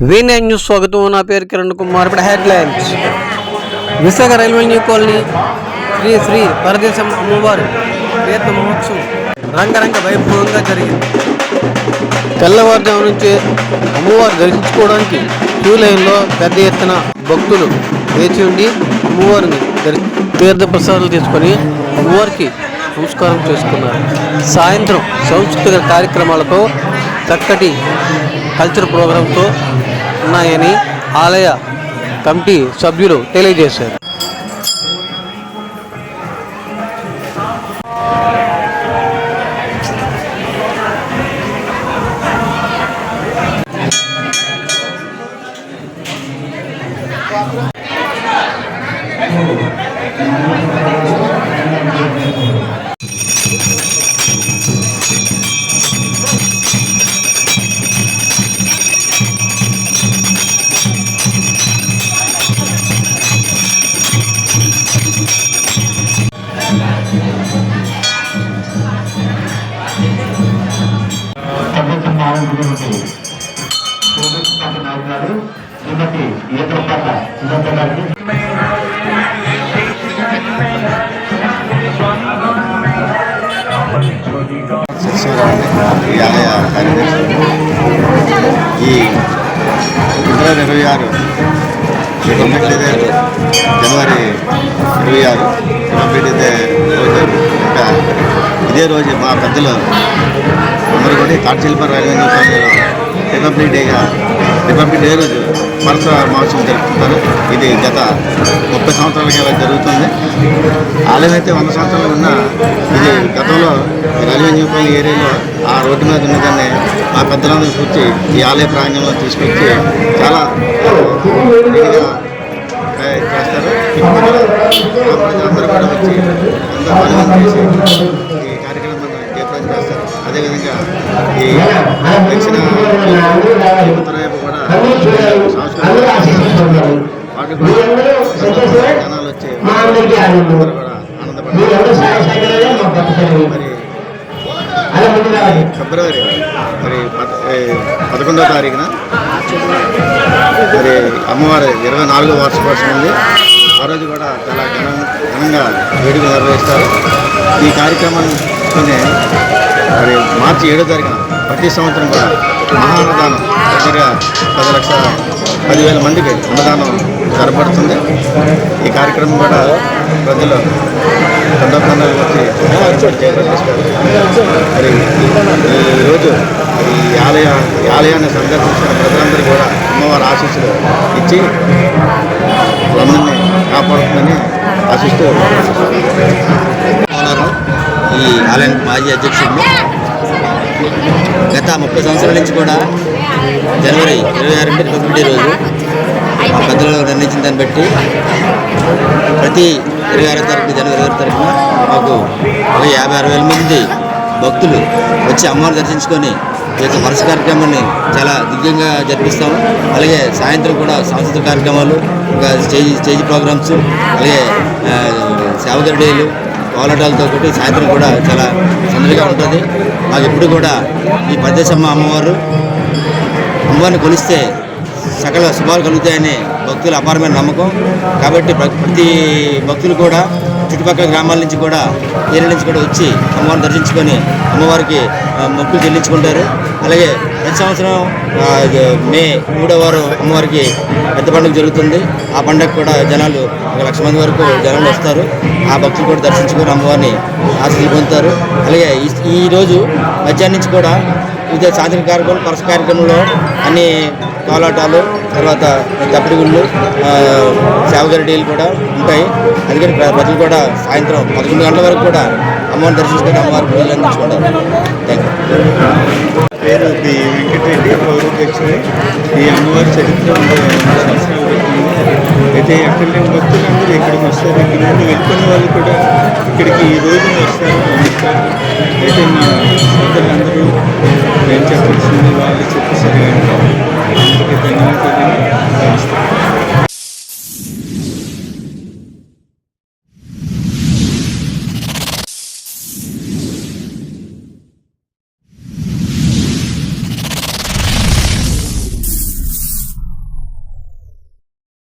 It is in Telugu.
V9 న్యూస్ స్వాగతం. నా పేరు కిరణ్ కుమార్. ఇప్పుడు headlines. Visakha railway new colony Shri Paradesam అమ్మవారి తీర్థ మహోత్సవం రంగరంగ వైభవంగా జరిగింది. తెల్లవారుజాము నుంచే అమ్మవారు దర్శించుకోవడానికి క్యూ లైన్లో పెద్ద ఎత్తున భక్తులు వేచి ఉండి అమ్మవారిని తీర్థ ప్రసాదాలు తీసుకొని అమ్మవారికి నమస్కారం చేసుకున్నారు. సాయంత్రం సాంస్కృతిక కార్యక్రమాలతో చక్కటి కల్చర్ ప్రోగ్రాంతో ఉన్నాయని ఆలయ కమిటీ సభ్యులు తెలియజేశారు. ఈ ఫిబ్రవరి 26 జనవరి 26 రిపబ్లిక్ డే రోజు ఇంకా ఇదే రోజు మా పెద్దలు అందరూ కూడా తాడ్చిల్పర్ రైల్వే న్యూకాలనీలో రిపబ్లిక్ డే రోజు వరుస మహోత్సవం జరుపుతుంటారు. ఇది గత 30 సంవత్సరాలకి అలా జరుగుతుంది. ఆలయం అయితే 100 సంవత్సరాలు ఉన్నా ఇది గతంలో రైల్వే న్యూ కాలనీ ఏరియాలో ఆ రోడ్డు మీద ఉన్నదాన్ని మా పెద్దలందరూ కూర్చి ఈ ఆలయ ప్రాంగణంలో తీసుకొచ్చి చాలా నీట్గా చేస్తారు. అందరూ కూడా వచ్చి అందరూ చేసి ఈ కార్యక్రమాన్ని జయప్రదం చేస్తారు. అదేవిధంగా ఈ దక్షిణ ఉత్తరవైపు కూడా సాంస్కృతిక వాటి కూడా జనాలు వచ్చి అందరూ కూడా ఆనందపడతారు. మరి ఫిబ్రవరి 11వ తారీఖున మరి అమ్మవారి 24వ వార్షికోత్సవం ఉంది. ఆ రోజు కూడా చాలా ఘనంగా వేడుకలు నిర్వహిస్తారు. ఈ కార్యక్రమాన్ని మరి మార్చి 7వ తారీఖున ప్రతి సంవత్సరం కూడా మహాన్నదానం దగ్గరగా 10,10,000 మందికి అన్నదానం జరపడుతుంది. ఈ కార్యక్రమం కూడా ప్రజలు తండ్రి వచ్చి మరి ఈరోజు ఈ ఆలయాన్ని సందర్శించిన ప్రజలందరూ కూడా అమ్మవారి ఆశీస్సులు ఇచ్చి అందరినీ కాపాడుతుందని ఆశిస్తూ ఈ ఆలయానికి మాజీ అధ్యక్షుడు గత 30 సంవత్సరాల నుంచి కూడా జనవరి 26 రిపబ్లిక్ డే రోజు మా పెద్దలు నిర్ణయించిన దాన్ని బట్టి ప్రతి 26వ తారీఖు జనవరి 26వ తారీఖున మాకు ఒక 50-60 మంది భక్తులు వచ్చి అమ్మవారిని దర్శించుకొని ఈ యొక్క వరుస కార్యక్రమాన్ని చాలా దివ్యంగా జరిపిస్తాము. అలాగే సాయంత్రం కూడా సాంస్కృతిక కార్యక్రమాలు, ఇంకా స్టేజ్ ప్రోగ్రామ్స్, అలాగే సేవగర్ డేలు, కోలాటాలతో ఒకటి సాయంత్రం కూడా చాలా సందడిగా ఉంటుంది. మాకు ఎప్పుడు కూడా ఈ పరదేశమ్మ అమ్మవారిని కొలిస్తే సకల శుభాలు కలుగుతాయని భక్తుల అపారమైన నమ్మకం. కాబట్టి ప్రతి భక్తులు కూడా చుట్టుపక్కల గ్రామాల నుంచి కూడా ఏరియా నుంచి కూడా వచ్చి అమ్మవారిని దర్శించుకొని అమ్మవారికి మొక్కులు చెల్లించుకుంటారు. అలాగే ప్రతి సంవత్సరం మే 3వ వారం అమ్మవారికి పెద్ద పండుగ జరుగుతుంది. ఆ పండుగ కూడా జనాలు 1,00,000 మంది వరకు జనాలు వస్తారు. ఆ భక్తులు కూడా దర్శించుకొని అమ్మవారిని ఆశీస్సులు పొందుతారు. అలాగే ఈరోజు మధ్యాహ్నం నుంచి కూడా వివిధ సాంస్కృతిక కార్యక్రమాలు, పరస కార్యక్రమంలో అన్ని కోలాటాలు, తర్వాత తప్పిడి గుళ్ళు, సేవగరిడీలు కూడా ఉంటాయి. అందుకని ప్రజలు కూడా సాయంత్రం 11 గంటల వరకు కూడా అమ్మవారిని దర్శించుకొని అమ్మవారి పూజలు అందించుకుంటారు. Thank you. పేరు వెంకటరెడ్డి, పౌరాధ్యక్షుడు. ఈ అమ్మవారి చరిత్ర 100 సంవత్సరాలు అయితే ఎక్కడ లేని భక్తులందరూ ఇక్కడికి వస్తారు. ఇక్కడ నుండి వెళ్ళిపోయిన వాళ్ళు కూడా ఇక్కడికి ఈ రోజున వస్తారు. అయితే మా సోదరులందరూ నేను చెప్పాల్సింది వాళ్ళు చెప్పేసరి అందుకే ధన్యవాదాలు.